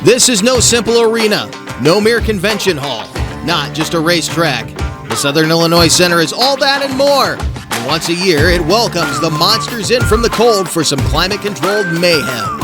This is no simple arena, no mere convention hall, not just a racetrack. The Southern Illinois Center is all that and more. And once a year, it welcomes the monsters in from the cold for some climate-controlled mayhem.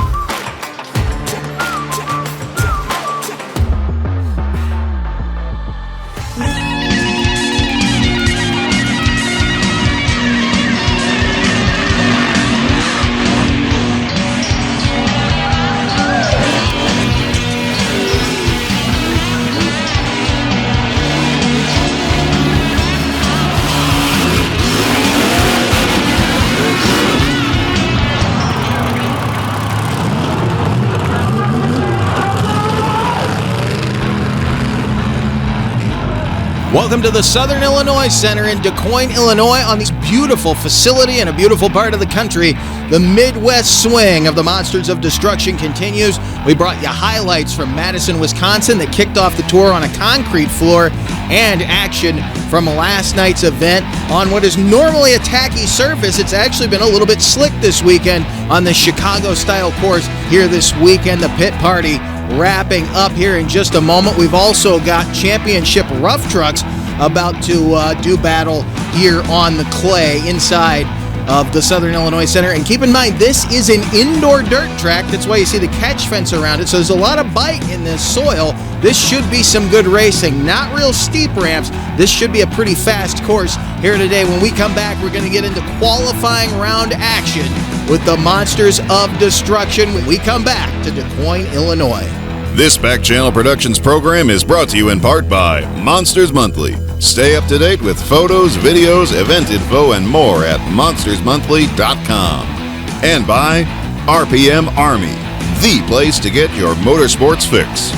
Welcome to the Southern Illinois Center in Du Quoin, Illinois, on this beautiful facility in a beautiful part of the country. The Midwest swing of the Monsters of Destruction continues. We brought you highlights from Madison, Wisconsin that kicked off the tour on a concrete floor and action from last night's event on what is normally a tacky surface. It's actually been a little bit slick this weekend on the Chicago-style course here this weekend. The pit party wrapping up here in just a moment. We've also got championship rough trucks about to do battle here on the clay inside of the Southern Illinois Center. And keep in mind, this is an indoor dirt track. That's why you see the catch fence around it. So there's a lot of bite in this soil. This should be some good racing. Not real steep ramps. This should be a pretty fast course here today. When we come back, we're going to get into qualifying round action with the Monsters of Destruction when we come back to Du Quoin, Illinois. This Back Channel Productions program is brought to you in part by Monsters Monthly. Stay up to date with photos, videos, event info, and more at monstersmonthly.com. And by RPM Army, the place to get your motorsports fix.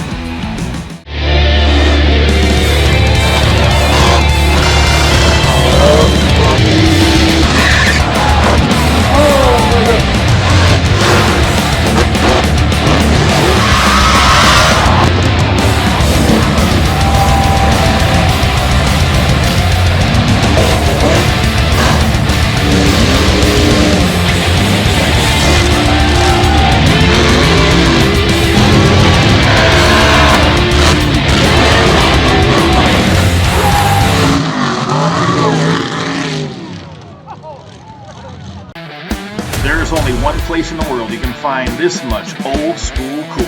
There's only one place in the world you can find this much old school cool.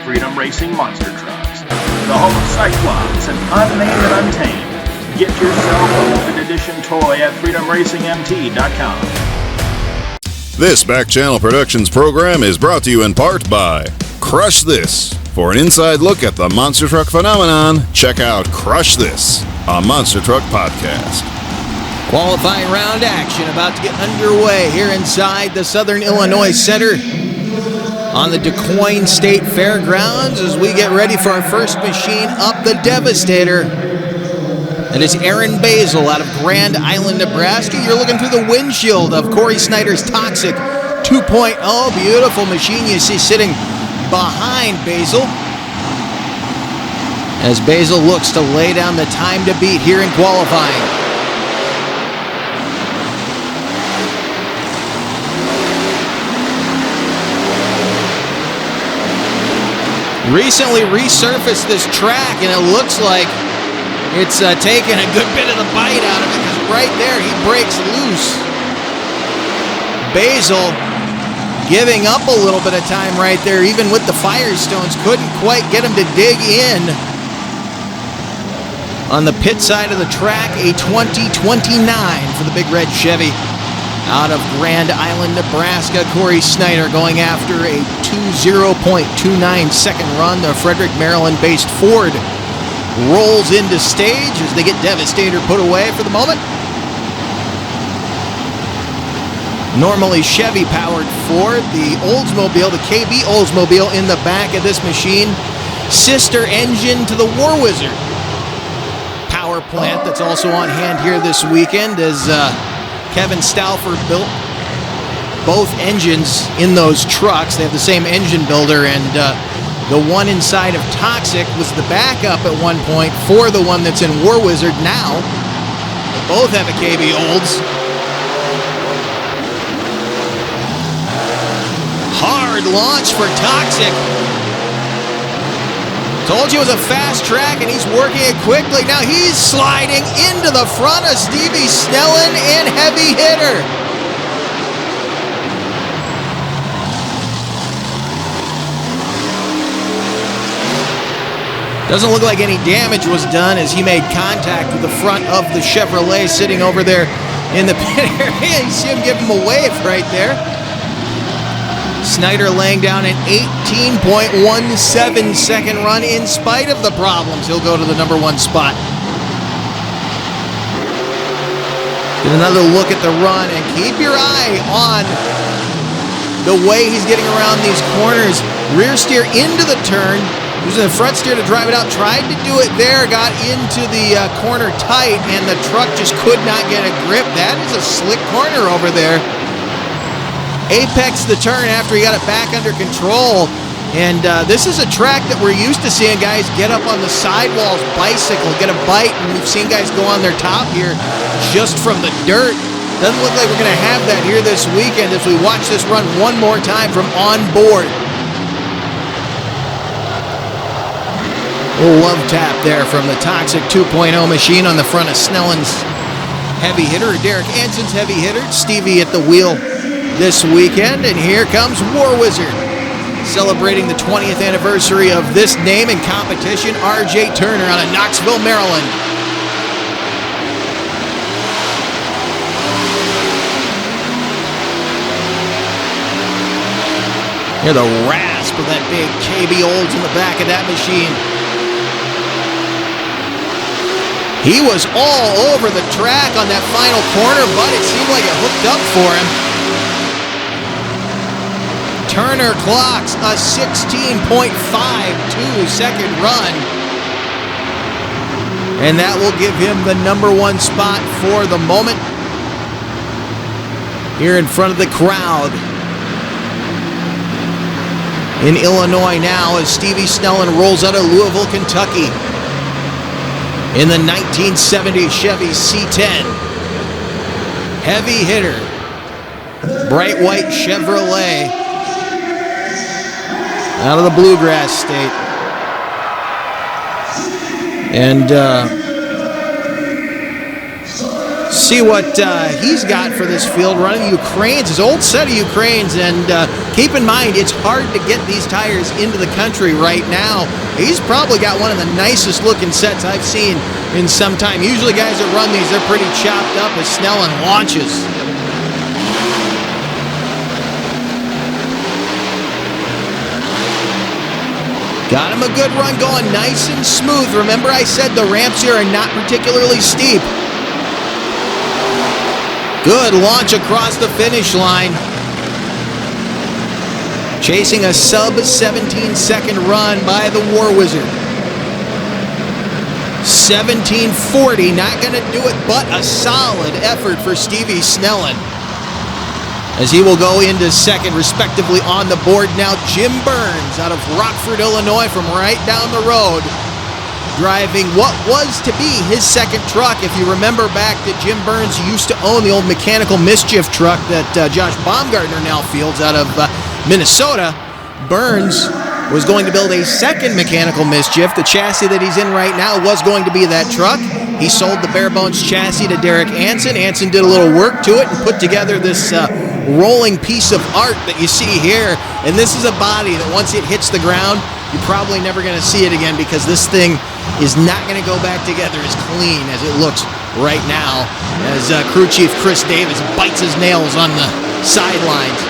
Freedom Racing Monster Trucks. The home of Cyclops and Unnamed and Untamed. Get yourself a limited edition toy at freedomracingmt.com. This Back Channel Productions program is brought to you in part by Crush This. For an inside look at the monster truck phenomenon, check out Crush This, a Monster Truck podcast. Qualifying round action about to get underway here inside the Southern Illinois Center on the Du Quoin State Fairgrounds as we get ready for our first machine up, the Devastator. That is Aaron Basil out of Grand Island, Nebraska. You're looking through the windshield of Corey Snyder's Toxic 2.0. Beautiful machine you see sitting behind Basil as Basil looks to lay down the time to beat here in qualifying. Recently resurfaced this track, and it looks like it's taking a good bit of the bite out of it, because right there he breaks loose. Basil giving up a little bit of time right there, even with the Firestones. Couldn't quite get him to dig in. On the pit side of the track, a 2029 for the Big Red Chevy. Out of Grand Island, Nebraska, Corey Snyder going after a 20.29 second run. The Frederick, Maryland-based Ford rolls into stage as they get Devastator put away for the moment. Normally Chevy-powered Ford, the Oldsmobile, the KB Oldsmobile in the back of this machine. Sister engine to the War Wizard power plant that's also on hand here this weekend as Kevin Stauffer built both engines in those trucks. They have the same engine builder, and the one inside of Toxic was the backup at one point for the one that's in War Wizard now. They both have a KB Olds. Hard launch for Toxic. Told you it was a fast track, and he's working it quickly. Now he's sliding into the front of Stevie Snellen and Heavy Hitter. Doesn't look like any damage was done as he made contact with the front of the Chevrolet sitting over there in the pit area. You see him give him a wave right there. Snyder laying down an 18.17 second run in spite of the problems. He'll go to the number 1 spot. Get another look at the run and keep your eye on the way he's getting around these corners. Rear steer into the turn, using the front steer to drive it out. Tried to do it there, got into the corner tight, and the truck just could not get a grip. That is a slick corner over there. Apex the turn after he got it back under control. And this is a track that we're used to seeing guys get up on the sidewalls, bicycle, get a bite, and we've seen guys go on their top here just from the dirt. Doesn't look like we're going to have that here this weekend as we watch this run one more time from on board. A little love tap there from the Toxic 2.0 machine on the front of Snellen's Heavy Hitter, Derek Anson's Heavy Hitter, Stevie at the wheel this weekend. And here comes War Wizard, celebrating the 20th anniversary of this name and competition, RJ Turner out of Knoxville, Maryland. Hear the rasp of that big KB Olds in the back of that machine. He was all over the track on that final corner, but it seemed like it hooked up for him. Turner clocks a 16.52 second run. And that will give him the number 1 spot for the moment. Here in front of the crowd in Illinois now as Stevie Snellen rolls out of Louisville, Kentucky in the 1970 Chevy C10. Heavy Hitter, bright white Chevrolet out of the Bluegrass State. And see what he's got for this field, running Ukraines, his old set of Ukraines. And keep in mind, it's hard to get these tires into the country right now. He's probably got one of the nicest looking sets I've seen in some time. Usually guys that run these, they're pretty chopped up as Snellen launches. Got him a good run going, nice and smooth. Remember I said the ramps here are not particularly steep. Good launch across the finish line. Chasing a sub-17 second run by the War Wizard. 17:40, not going to do it, but a solid effort for Stevie Snellen, as he will go into second respectively on the board. Now Jim Burns out of Rockford, Illinois, from right down the road, driving what was to be his second truck. If you remember back that Jim Burns used to own the old Mechanical Mischief truck that Josh Baumgartner now fields out of Minnesota, Burns was going to build a second Mechanical Mischief. The chassis that he's in right now was going to be that truck. He sold the bare bones chassis to Derek Anson. Anson did a little work to it and put together this rolling piece of art that you see here. And this is a body that once it hits the ground, you're probably never going to see it again, because this thing is not going to go back together as clean as it looks right now, as crew chief Chris Davis bites his nails on the sidelines.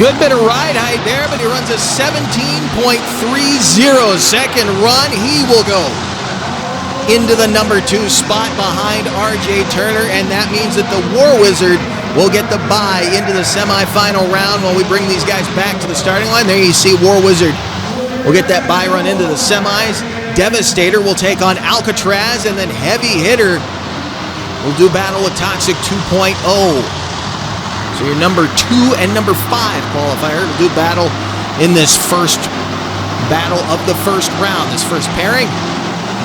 Good bit of ride height there, but he runs a 17.30 second run. He will go into the number 2 spot behind RJ Turner, and that means that the War Wizard will get the bye into the semifinal round while we bring these guys back to the starting line. There you see War Wizard will get that bye run into the semis. Devastator will take on Alcatraz, and then Heavy Hitter will do battle with Toxic 2.0. So your number 2 and number 5 qualifier will do battle in this first battle of the first round, this first pairing.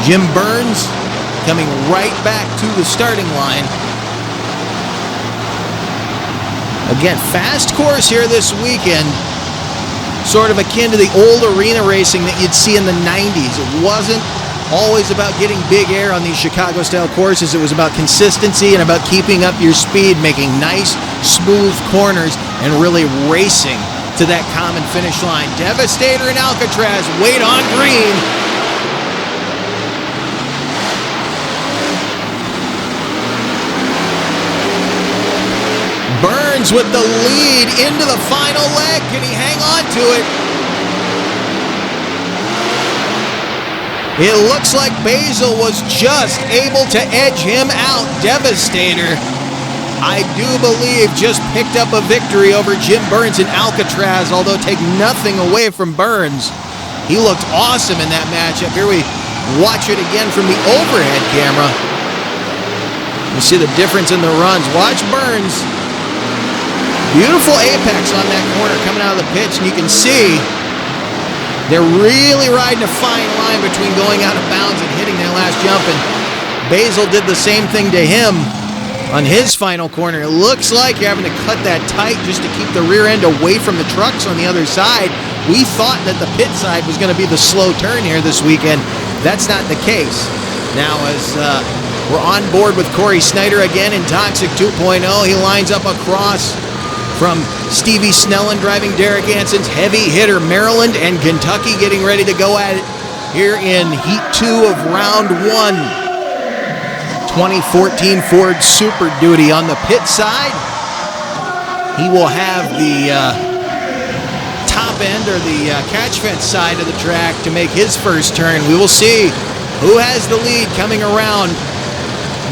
Jim Burns coming right back to the starting line. Again, fast course here this weekend. Sort of akin to the old arena racing that you'd see in the 90s. It wasn't always about getting big air on these Chicago-style courses. It was about consistency and about keeping up your speed, making nice, smooth corners, and really racing to that common finish line. Devastator and Alcatraz wait on green. Burns with the lead into the final leg. Can he hang on to it? It looks like Basil was just able to edge him out. Devastator, I do believe, just picked up a victory over Jim Burns and Alcatraz, although take nothing away from Burns. He looked awesome in that matchup. Here we watch it again from the overhead camera. You see the difference in the runs. Watch Burns. Beautiful apex on that corner coming out of the pitch, and you can see they're really riding a fine line between going out of bounds and hitting that last jump, and Basil did the same thing to him on his final corner. It looks like you're having to cut that tight just to keep the rear end away from the trucks on the other side. We thought that the pit side was going to be the slow turn here this weekend. That's not the case. Now, as we're on board with Corey Snyder again in Toxic 2.0, he lines up across from Stevie Snellen driving Derek Anson's heavy hitter Maryland and Kentucky, getting ready to go at it here in Heat 2 of Round 1. 2014 Ford Super Duty on the pit side. He will have the top end or the catch fence side of the track to make his first turn. We will see who has the lead coming around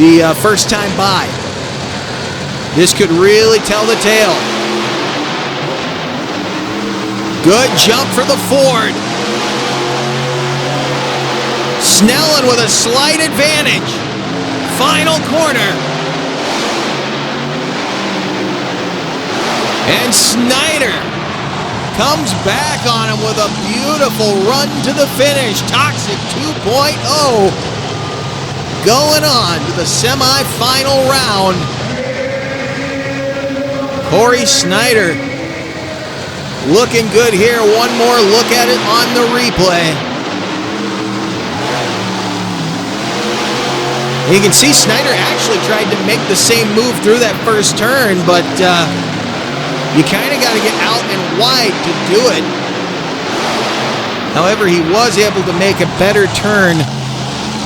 the first time by. This could really tell the tale. Good jump for the Ford. Snellen with a slight advantage. Final corner. And Snyder comes back on him with a beautiful run to the finish. Toxic 2.0 going on to the semi-final round. Corey Snyder looking good here. One more look at it on the replay. You can see Snyder actually tried to make the same move through that first turn, but you kind of got to get out and wide to do it. However, he was able to make a better turn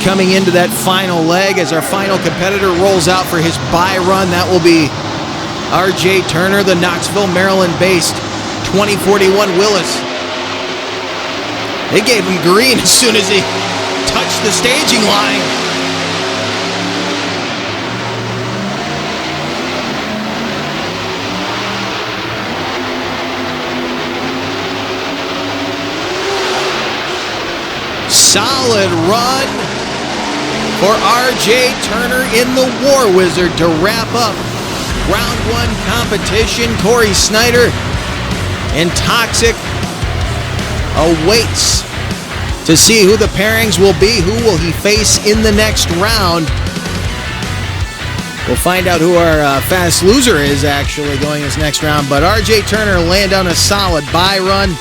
coming into that final leg as our final competitor rolls out for his bye run. That will be R.J. Turner, the Knoxville, Maryland-based 2041 Willis. They gave him green as soon as he touched the staging line. Solid run for R.J. Turner in the War Wizard to wrap up Round 1 competition. Corey Snyder and Toxic awaits to see who the pairings will be. Who will he face in the next round? We'll find out who our fast loser is actually going this next round. But R.J. Turner laying down a solid bye run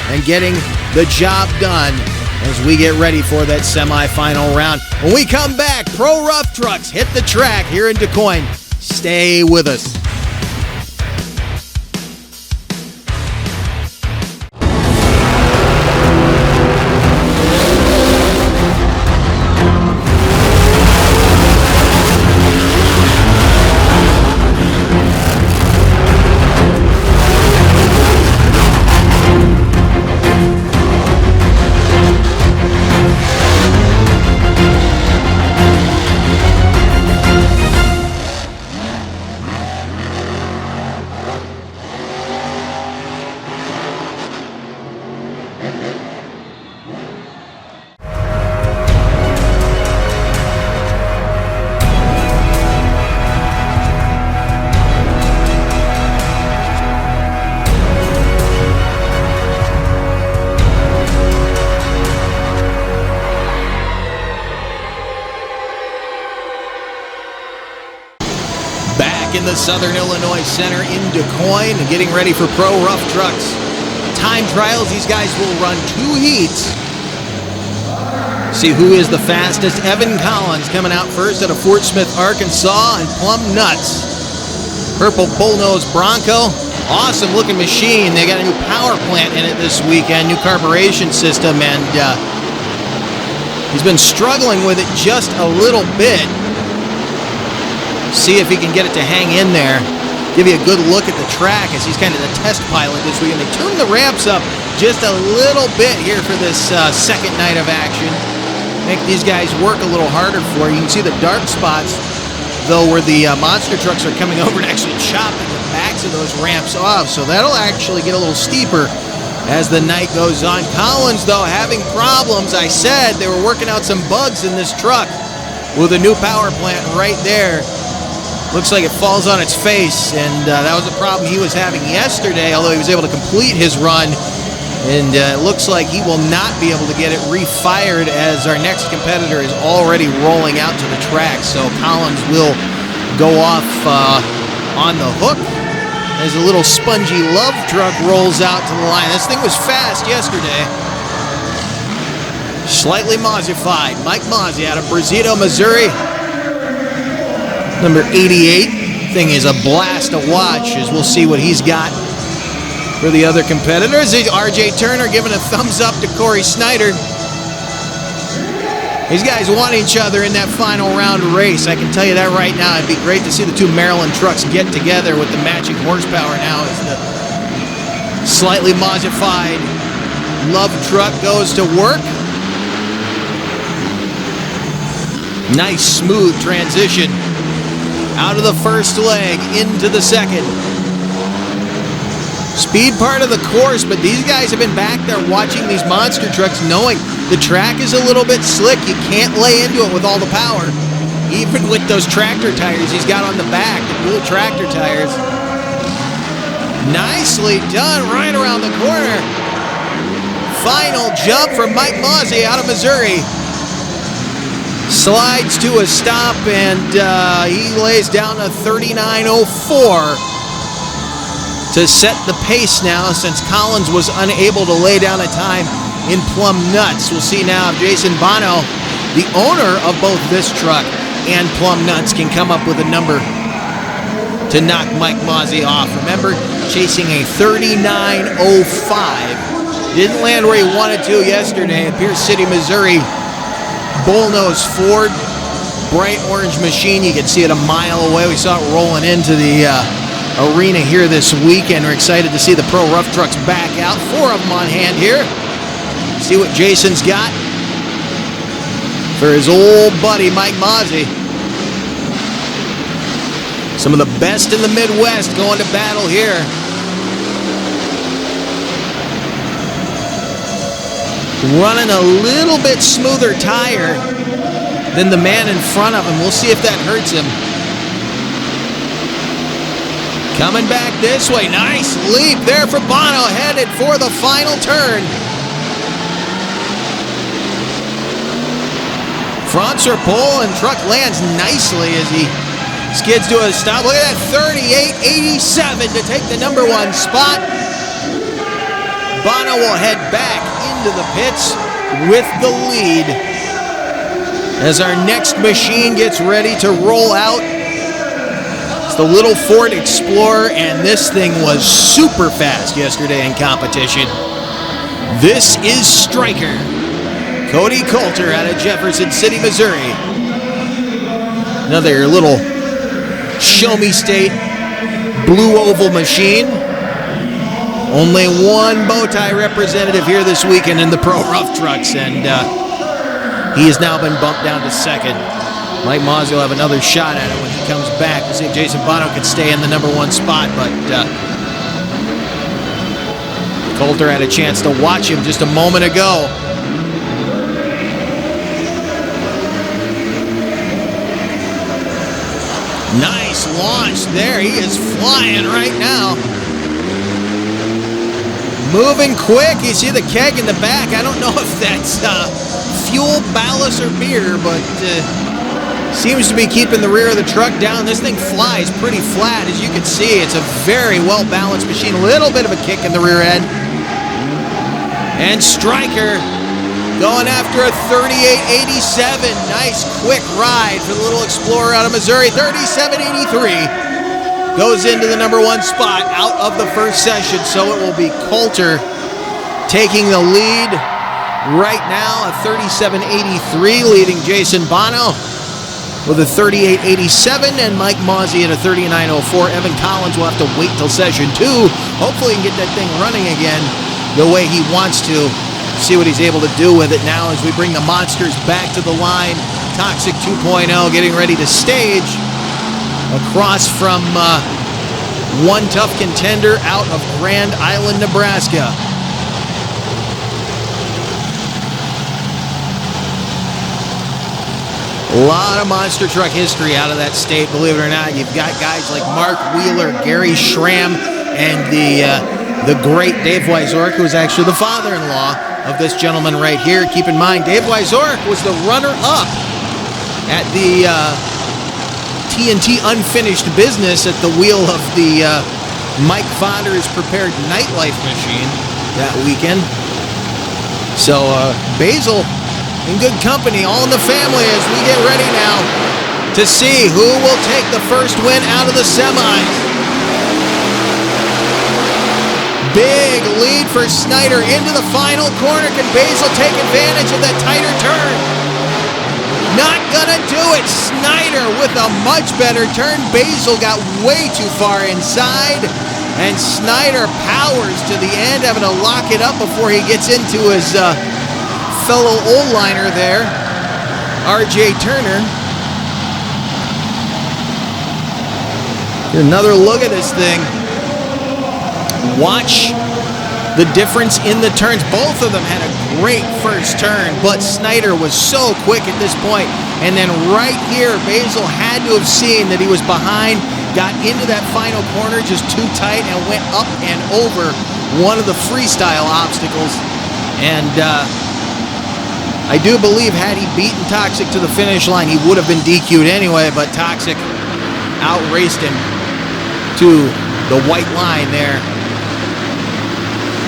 and getting the job done as we get ready for that semifinal round. When we come back, Pro Rough Trucks hit the track here in DuQuoin. Stay with us. in the Southern Illinois Center in Du Quoin, getting ready for Pro Rough Trucks time trials. These guys will run 2 heats. See who is the fastest. Evan Collins coming out first out of Fort Smith, Arkansas, and Plum Nuts. Purple Bullnose Bronco. Awesome looking machine. They got a new power plant in it this weekend, new carburation system, and he's been struggling with it just a little bit. See if he can get it to hang in there. Give you a good look at the track as he's kind of the test pilot this week. And they tuned the ramps up just a little bit here for this second night of action. Make these guys work a little harder for you. You can see the dark spots, though, where the monster trucks are coming over and actually chopping the backs of those ramps off. So that'll actually get a little steeper as the night goes on. Collins, though, having problems. I said they were working out some bugs in this truck with a new power plant right there. Looks like it falls on its face, and that was a problem he was having yesterday, although he was able to complete his run. And it looks like he will not be able to get it refired as our next competitor is already rolling out to the track. So Collins will go off on the hook as a little spongy love truck rolls out to the line. This thing was fast yesterday. Slightly mozzified. Mike Mozzie out of Brazito, Missouri. Number 88. Thing is a blast to watch as we'll see what he's got for the other competitors. RJ Turner giving a thumbs up to Corey Snyder. These guys want each other in that final round race. I can tell you that right now. It'd be great to see the two Maryland trucks get together with the matching horsepower now as the slightly modified Love truck goes to work. Nice smooth transition out of the first leg into the second. Speed part of the course, but these guys have been back there watching these monster trucks, knowing the track is a little bit slick. You can't lay into it with all the power. Even with those tractor tires he's got on the back, the dual tractor tires. Nicely done right around the corner. Final jump from Mike Mozzie out of Missouri. Slides to a stop, and he lays down a 39.04 to set the pace now, since Collins was unable to lay down a time in Plum Nuts. We'll see now if Jason Bono, the owner of both this truck and Plum Nuts, can come up with a number to knock Mike Mozzie off. Remember, chasing a 39.05. Didn't land where he wanted to yesterday at Pierce City, Missouri. Bullnose Ford, bright orange machine. You can see it a mile away. We saw it rolling into the arena here this weekend. We're excited to see the Pro Rough Trucks back out. 4 of them on hand here. See what Jason's got for his old buddy Mike Mozzie. Some of the best in the Midwest going to battle here. Running a little bit smoother tire than the man in front of him. We'll see if that hurts him. Coming back this way. Nice leap there for Bono, headed for the final turn. Fronts are pull, and truck lands nicely as he skids to a stop. Look at that, 38.87 to take the number 1 spot. Bono will head back into the pits with the lead as our next machine gets ready to roll out. It's the little Ford Explorer, and this thing was super fast yesterday in competition. This is Striker. Cody Coulter out of Jefferson City, Missouri. Another little Show Me State blue oval machine. Only one bow tie representative here this weekend in the Pro Rough Trucks, and he has now been bumped down to second. Mike Mozzie will have another shot at it when he comes back. We'll see if Jason Bono can stay in the number 1 spot, but Coulter had a chance to watch him just a moment ago. Nice launch there. He is flying right now. Moving quick. You see the keg in the back. I don't know if that's fuel, ballast, or beer, but Seems to be keeping the rear of the truck down. This thing flies pretty flat, as you can see. It's a very well-balanced machine. A little bit of a kick in the rear end. And Stryker going after a 38.87. Nice quick ride for the little Explorer out of Missouri. 37.83 goes into the number 1 spot out of the first session. So it will be Coulter taking the lead right now. A 37.83 leading Jason Bono with a 38.87, and Mike Mozzie at a 39.04. Evan Collins will have to wait till session 2. Hopefully he can get that thing running again the way he wants to. See what he's able to do with it now as we bring the monsters back to the line. Toxic 2.0 getting ready to stage across from one tough contender out of Grand Island, Nebraska. A lot of monster truck history out of that state, believe it or not. You've got guys like Mark Wheeler, Gary Schramm, and the great Dave Wyzorek, who is actually the father-in-law of this gentleman right here. Keep in mind, Dave Wyzorek was the runner-up at the TNT Unfinished Business at the wheel of the Mike Fodder's Prepared Nightlife machine that weekend. So Basil in good company, all in the family, as we get ready now to see who will take the first win out of the semis. Big lead for Snyder into the final corner. Can Basil take advantage of that tighter turn? Not gonna do it. Snyder with a much better turn. Basil got way too far inside, and Snyder powers to the end, having to lock it up before he gets into his fellow old liner there, R.J. Turner. Another look at this thing. Watch the difference in the turns. Both of them had a great first turn, but Snyder was so quick at this point. And then right here, Basil had to have seen that he was behind, got into that final corner just too tight, and went up and over one of the freestyle obstacles. And I do believe had he beaten Toxic to the finish line, he would have been DQ'd anyway, but Toxic outraced him to the white line there.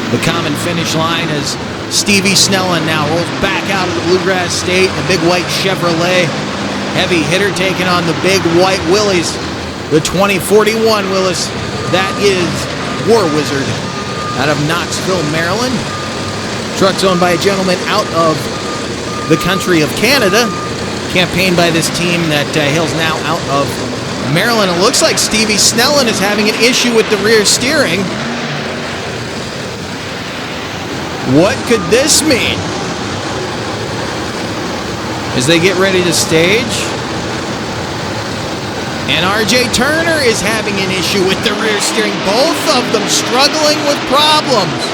The common finish line as Stevie Snellen now rolls back out of the Bluegrass State, the big white Chevrolet. Heavy hitter taking on the big white Willys, the 2041 Willys. That is War Wizard out of Knoxville, Maryland. Truck's owned by a gentleman out of the country of Canada, campaigned by this team that hails now out of Maryland. It looks like Stevie Snellen is having an issue with the rear steering. What could this mean? As they get ready to stage. And R.J. Turner is having an issue with the rear steering. Both of them struggling with problems.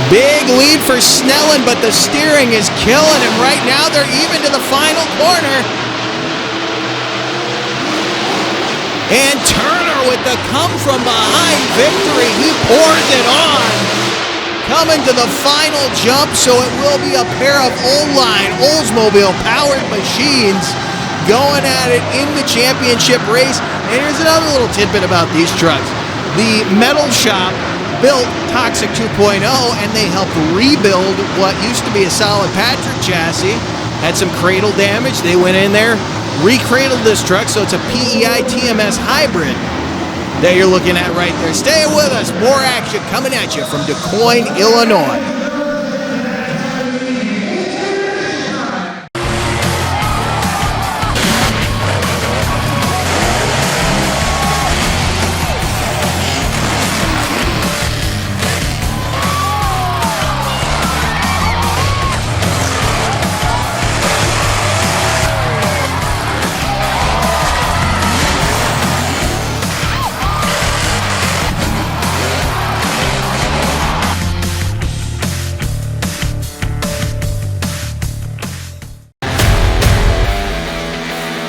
Big lead for Snellen, but the steering is killing him. Right now, they're even to the final corner. And Turner with the come-from-behind victory. He pours it on. Coming to the final jump, so it will be a pair of old-line Oldsmobile-powered machines going at it in the championship race. And here's another little tidbit about these trucks. The metal shop built Toxic 2.0, and they helped rebuild what used to be a solid Patrick chassis. Had some cradle damage. They went in there, recradled this truck, so it's a PEI TMS hybrid that you're looking at right there. Stay with us. More action coming at you from Des Moines, Illinois.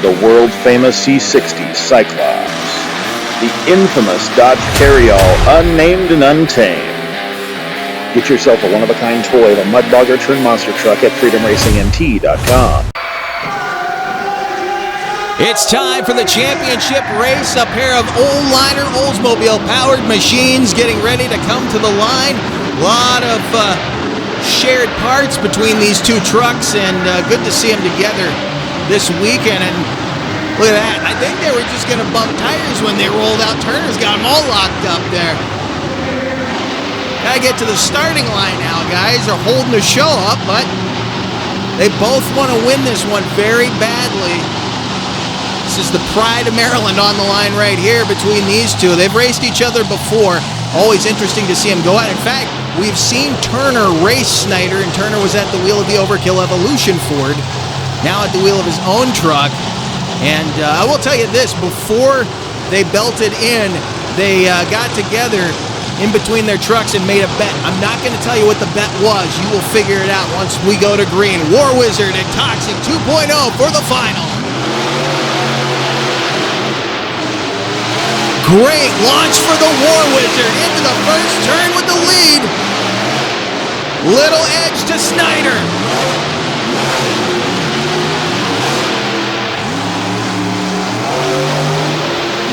The world-famous C60 Cyclops, the infamous Dodge Carryall Unnamed and Untamed, Get yourself a one-of-a-kind toy of a mud bogger turned monster truck at freedomracingmt.com. It's time for the championship race. A pair of old-liner Oldsmobile-powered machines getting ready to come to the line. A lot of shared parts between these two trucks, and good to see them together this weekend. And look at that. I think they were just going to bump tires when they rolled out. Turner's got them all locked up there. Gotta get to the starting line now, guys. They're holding the show up, but they both want to win this one very badly. This is the pride of Maryland on the line right here between these two. They've raced each other before. Always interesting to see them go out. In fact, we've seen Turner race Snyder, and Turner was at the wheel of the Overkill Evolution Ford, now at the wheel of his own truck. And I will tell you this, before they belted in, they got together in between their trucks and made a bet. I'm not going to tell you what the bet was. You will figure it out once we go to green. War Wizard and Toxic 2.0 for the final. Great launch for the War Wizard into the first turn with the lead. Little edge to Snyder.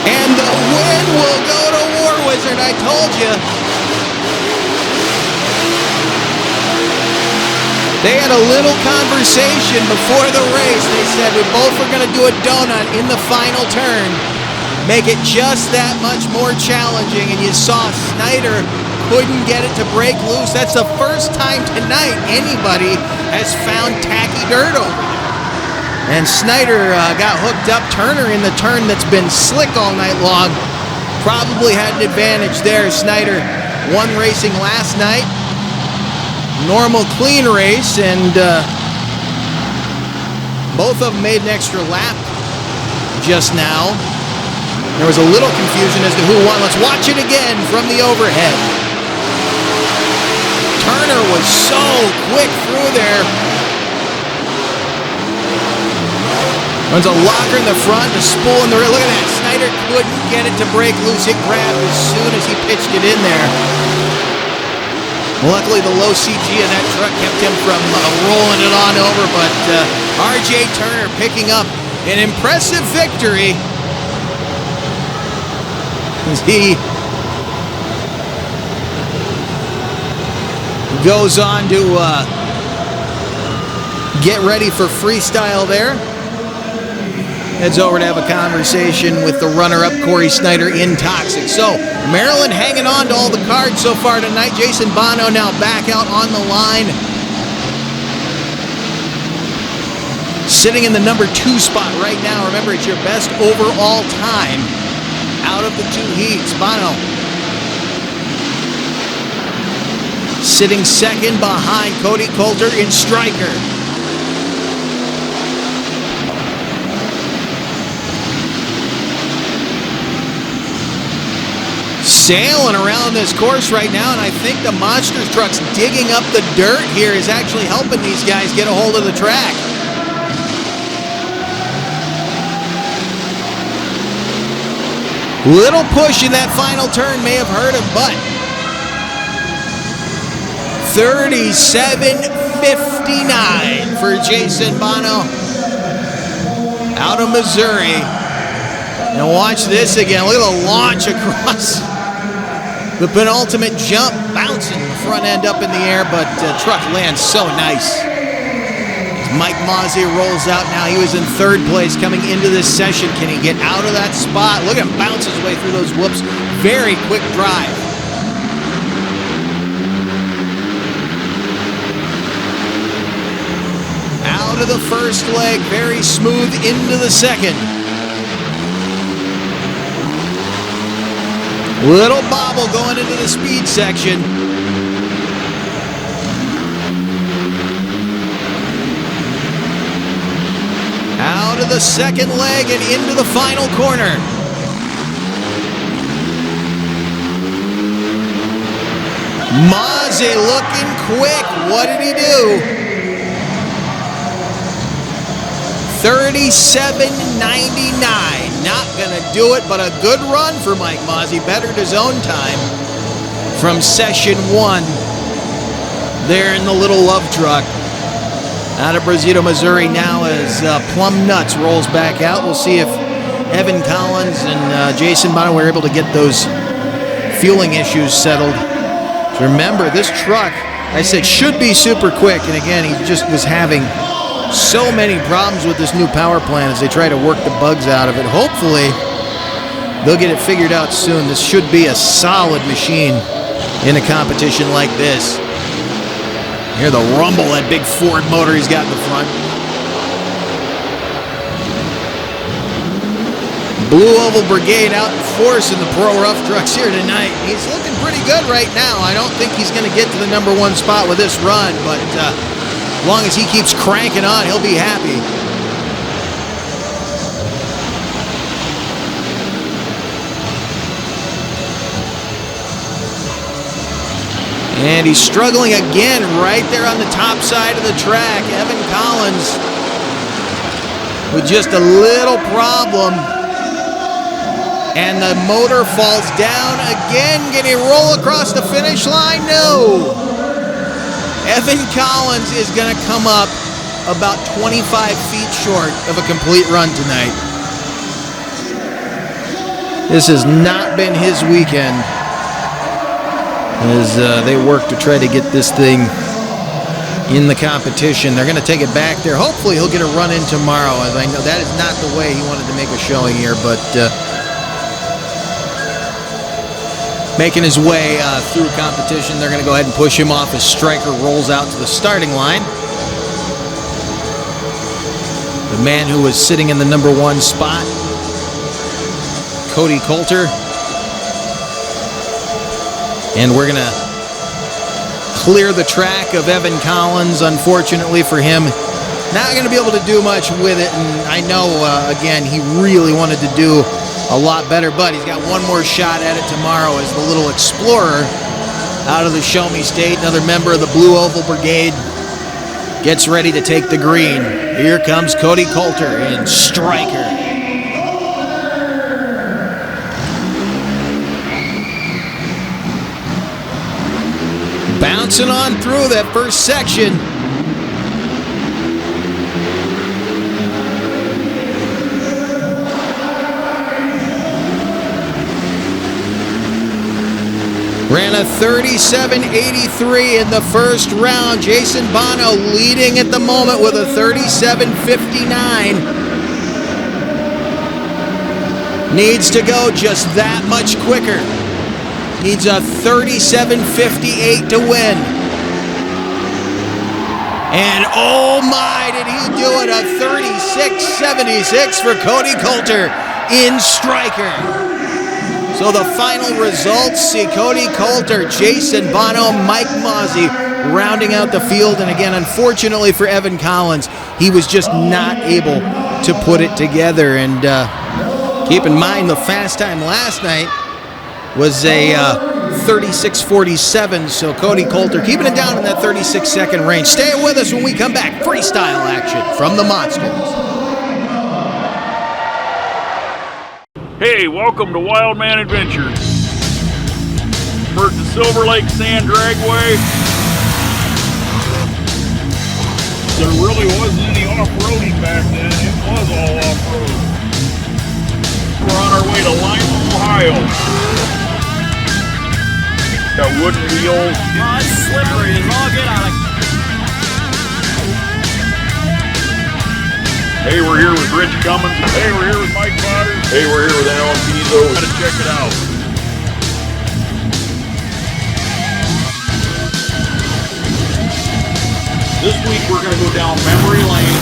And the win will go to War Wizard, I told you. They had a little conversation before the race. They said we both were going to do a donut in the final turn. Make it just that much more challenging. And you saw Snyder couldn't get it to break loose. That's the first time tonight anybody has found tacky dirt over there. And Snyder got hooked up. Turner in the turn that's been slick all night long probably had an advantage there. Snyder won racing last night. Normal clean race, and both of them made an extra lap just now. There was a little confusion as to who won. Let's watch it again from the overhead. Turner was so quick through there. Runs a locker in the front, a spool in the rear. Look at that. Snyder couldn't get it to break loose. It grabbed as soon as he pitched it in there. Luckily, the low CG of that truck kept him from rolling it on over, but R.J. Turner picking up an impressive victory as he goes on to get ready for freestyle there. Heads over to have a conversation with the runner-up, Corey Snyder, in Toxic. So, Maryland hanging on to all the cards so far tonight. Jason Bono now back out on the line. Sitting in the number 2 spot right now. Remember, it's your best overall time out of the 2 heats. Bono sitting second behind Cody Coulter in Striker. Sailing around this course right now, and I think the Monsters trucks digging up the dirt here is actually helping these guys get a hold of the track. Little push in that final turn may have hurt him, but 37:59 for Jason Bono out of Missouri. And watch this again. Look at the launch across the penultimate jump, bouncing the front end up in the air, but truck lands so nice. As Mike Mazzi rolls out now. He was in 3rd place coming into this session. Can he get out of that spot? Look at him bounce his way through those whoops. Very quick drive. Out of the first leg, very smooth into the second. Little bobble going into the speed section. Out of the second leg and into the final corner. Mazzi looking quick. What did he do? 37:99. Not going to do it, but a good run for Mike Mazzi. Bettered his own time from session 1. there in the little love truck. Out of Brazito, Missouri now as Plum Nuts rolls back out. We'll see if Evan Collins and Jason Bono were able to get those fueling issues settled. So remember, this truck, I said, should be super quick. And again, he just was having so many problems with this new power plant as they try to work the bugs out of it. Hopefully, they'll get it figured out soon. This should be a solid machine in a competition like this. Hear the rumble, that big Ford motor he's got in the front. Blue Oval Brigade out in force in the Pro Rough Trucks here tonight. He's looking pretty good right now. I don't think he's going to get to the #1 spot with this run, but as long as he keeps cranking on, he'll be happy. And he's struggling again right there on the top side of the track. Evan Collins with just a little problem. And the motor falls down again. Can he roll across the finish line? No. Evan Collins is going to come up about 25 feet short of a complete run tonight. This has not been his weekend as they work to try to get this thing in the competition. They're going to take it back there. Hopefully he'll get a run in tomorrow, as I know that is not the way he wanted to make a showing here, but making his way through competition. They're going to go ahead and push him off as Stryker rolls out to the starting line. The man who was sitting in the #1 spot, Cody Coulter. And we're going to clear the track of Evan Collins, unfortunately for him. Not going to be able to do much with it, and I know, again, he really wanted to do a lot better, but he's got one more shot at it tomorrow as the little Explorer out of the Show Me State, another member of the Blue Oval Brigade, gets ready to take the green. Here comes Cody Coulter in Stryker. Bouncing on through that first section. Ran a 37.83 in the first round. Jason Bono leading at the moment with a 37.59. Needs to go just that much quicker. Needs a 37.58 to win. And oh my, did he do it, a 36.76 for Cody Coulter in Stryker. So the final results see Cody Coulter, Jason Bono, Mike Mozzie rounding out the field. And again, unfortunately for Evan Collins, he was just not able to put it together. And keep in mind, the fast time last night was a 36.47. So Cody Coulter keeping it down in that 36-second range. Stay with us when we come back. Freestyle action from the Monsters. Hey, welcome to Wild Man Adventures. We're at the Silver Lake Sand Dragway. There really wasn't any off-roading back then. It was all off-road. We're on our way to Lima, Ohio. Got wooden wheels. Oh, it's slippery as all get out. Hey, we're here with Rich Cummins. Hey, we're here with Mike Potter. Hey, we're here with Alan Pizzo. Gotta check it out. This week we're gonna go down memory lane.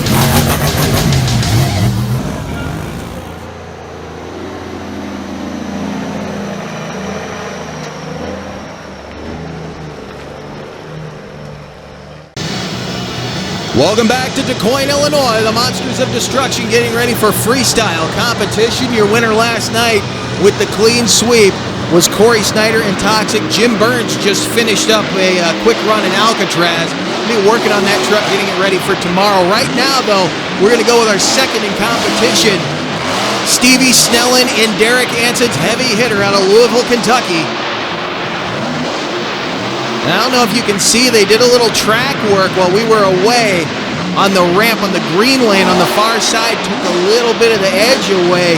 Welcome back to DuQuoin, Illinois. The Monsters of Destruction getting ready for freestyle competition. Your winner last night with the clean sweep was Corey Snyder and Toxic. Jim Burns just finished up a quick run in Alcatraz. We'll be working on that truck, getting it ready for tomorrow. Right now, though, we're going to go with our second in competition. Stevie Snellen and Derek Anson's heavy hitter out of Louisville, Kentucky. And I don't know if you can see, they did a little track work while we were away on the ramp on the green lane on the far side, took a little bit of the edge away.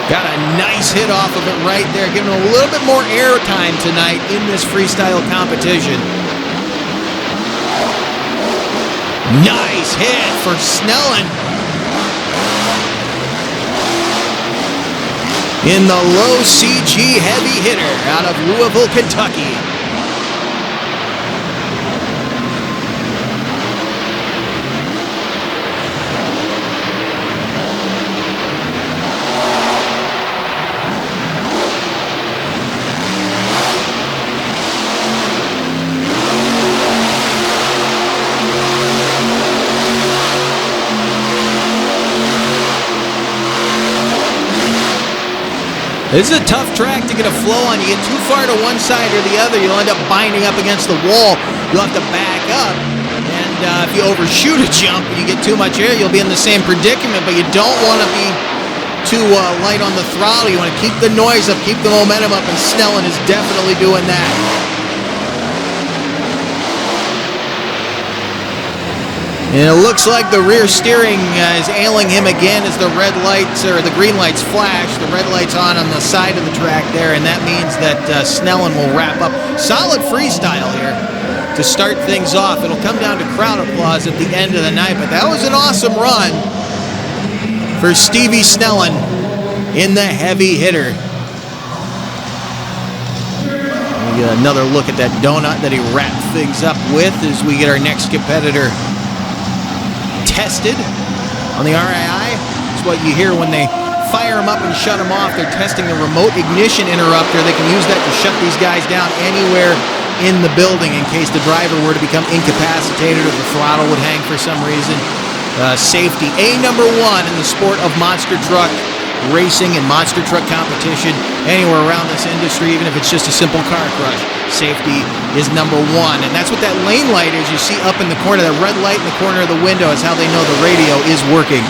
Got a nice hit off of it right there, giving a little bit more air time tonight in this freestyle competition. Nice hit for Snellen. In the low CG heavy hitter out of Louisville, Kentucky. This is a tough track to get a flow on. You get too far to one side or the other, you'll end up binding up against the wall. You'll have to back up. And if you overshoot a jump and you get too much air, you'll be in the same predicament. But you don't want to be too light on the throttle. You want to keep the noise up, keep the momentum up, and Snellen is definitely doing that. And it looks like the rear steering is ailing him again as the red lights, or the green lights flash. The red light's on the side of the track there, and that means that Snellen will wrap up. Solid freestyle here to start things off. It'll come down to crowd applause at the end of the night, but that was an awesome run for Stevie Snellen in the heavy hitter. We get another look at that donut that he wrapped things up with as we get our next competitor tested on the RII. It's what you hear when they fire them up and shut them off. They're testing the remote ignition interrupter. They can use that to shut these guys down anywhere in the building in case the driver were to become incapacitated or the throttle would hang for some reason. Safety, number one in the sport of monster truck racing and monster truck competition anywhere around this industry, even if it's just a simple car crush. Safety is number one, and that's what that lane light is you see up in the corner. That red light in the corner of the window is how they know the radio is working.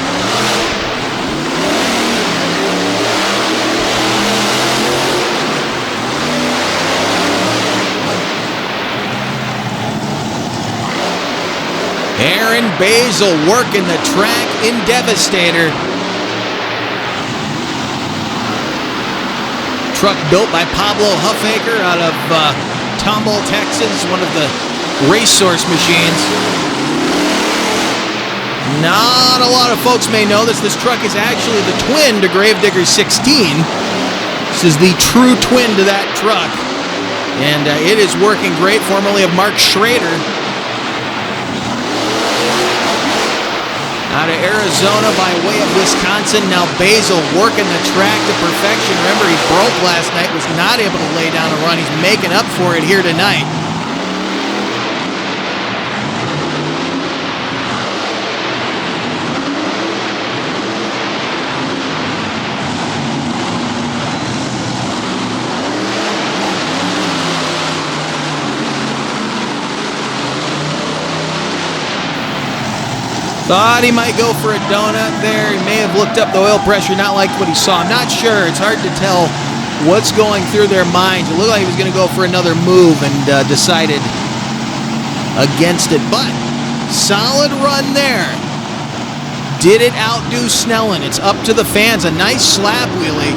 Aaron Basil working the track in Devastator. Truck built by Pablo Huffaker out of Tomball, Texas, one of the race source machines. Not a lot of folks may know this. This truck is actually the twin to Gravedigger 16. This is the true twin to that truck. And it is working great, formerly of Mark Schrader. Out of Arizona by way of Wisconsin, now Basil working the track to perfection. Remember, he broke last night, was not able to lay down a run. He's making up for it here tonight. Thought he might go for a donut there. He may have looked up the oil pressure, not liked what he saw. I'm not sure. It's hard to tell what's going through their minds. It looked like he was going to go for another move and decided against it. But solid run there. Did it outdo Snellen? It's up to the fans. A nice slap wheelie.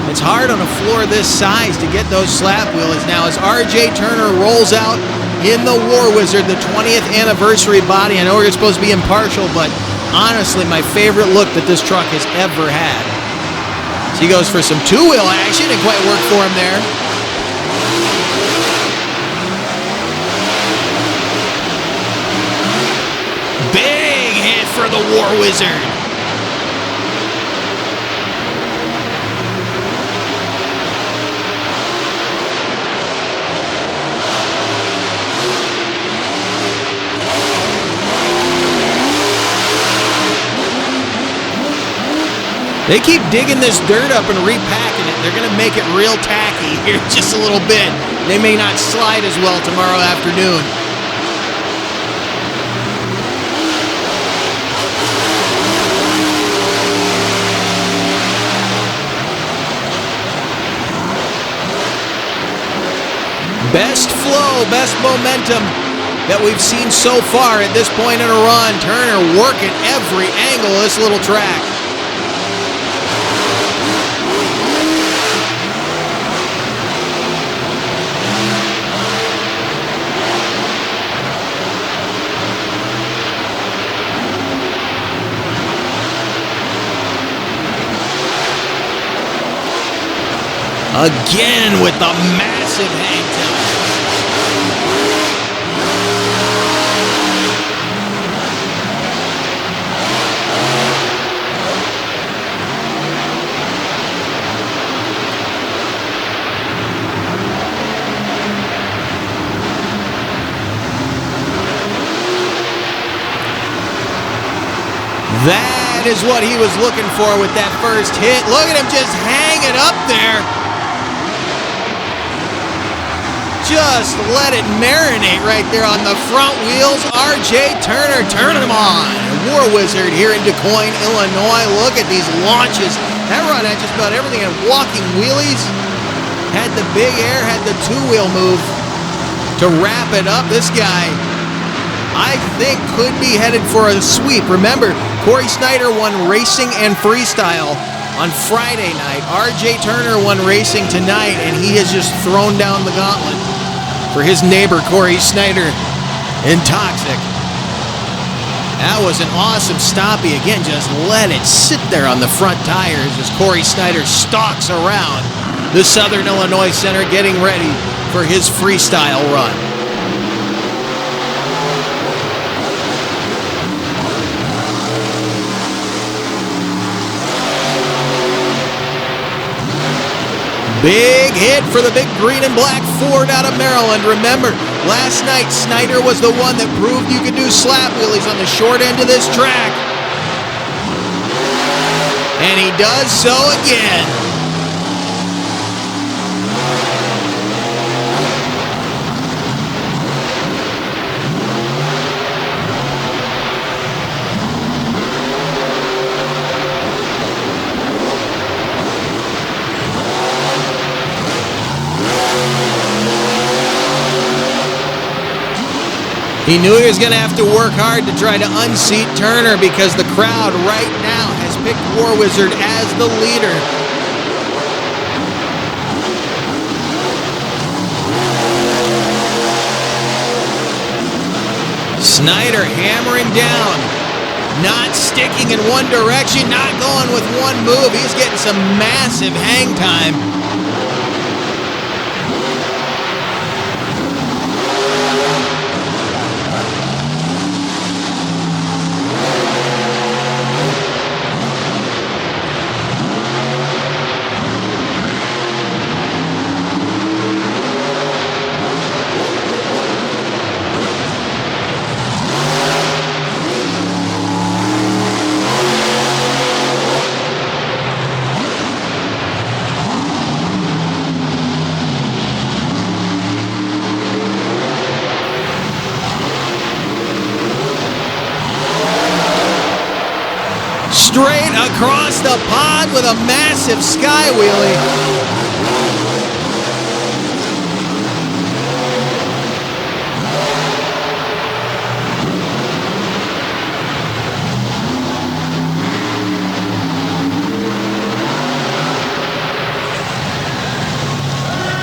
It's hard on a floor this size to get those slap wheelies. Now as RJ Turner rolls out in the War Wizard, the 20th anniversary body. I know we're supposed to be impartial, but honestly, my favorite look that this truck has ever had. So he goes for some two-wheel action. Didn't quite work for him there. Big hit for the War Wizard. They keep digging this dirt up and repacking it. They're going to make it real tacky here just a little bit. They may not slide as well tomorrow afternoon. Best flow, best momentum that we've seen so far at this point in a run. Turner working every angle of this little track. Again with the massive hang time. That is what he was looking for with that first hit. Look at him just hanging up there. Just let it marinate right there on the front wheels. R.J. Turner turning them on. War Wizard here in Du Quoin, Illinois. Look at these launches. That run had just about everything. And walking wheelies. Had the big air, had the two-wheel move to wrap it up. This guy, I think, could be headed for a sweep. Remember, Corey Snyder won racing and freestyle on Friday night. R.J. Turner won racing tonight, and he has just thrown down the gauntlet for his neighbor, Corey Snyder, in Toxic. That was an awesome stoppie. Again, just let it sit there on the front tires as Corey Snyder stalks around the Southern Illinois Center, getting ready for his freestyle run. Big hit for the big green and black Ford out of Maryland. Remember, last night Snyder was the one that proved you could do slap wheelies on the short end of this track. And he does so again. He knew he was going to have to work hard to try to unseat Turner because the crowd right now has picked War Wizard as the leader. Snyder hammering down, not sticking in one direction, not going with one move. He's getting some massive hang time. Straight across the pod with a massive sky wheelie.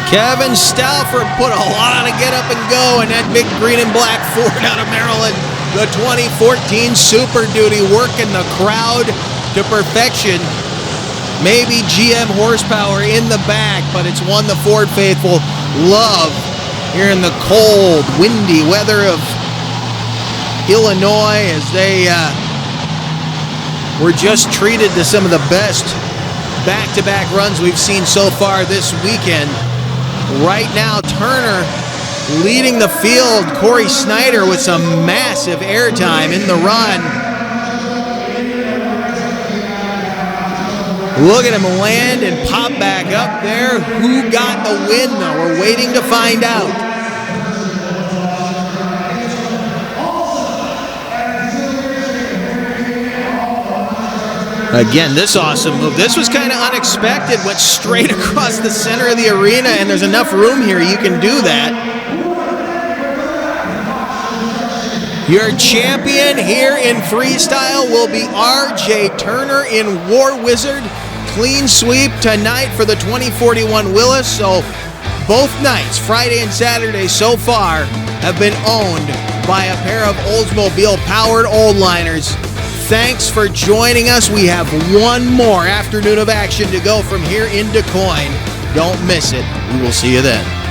Kevin Stauffer put a lot of get up and go in that big green and black Ford out of Maryland. The 2014 Super Duty working the crowd to perfection. Maybe GM horsepower in the back, but it's one the Ford faithful love here in the cold, windy weather of Illinois as they were just treated to some of the best back-to-back runs we've seen so far this weekend. Right now, Turner leading the field. Corey Snyder with some massive airtime in the run. Look at him land and pop back up there. Who got the win, though? We're waiting to find out. Again, this awesome move. This was kind of unexpected. Went straight across the center of the arena, and there's enough room here. You can do that. Your champion here in freestyle will be RJ Turner in War Wizard. Clean sweep tonight for the 2041 Willis. So both nights, Friday and Saturday so far, have been owned by a pair of Oldsmobile-powered Oldliners. Thanks for joining us. We have one more afternoon of action to go from here in Du Quoin. Don't miss it. We will see you then.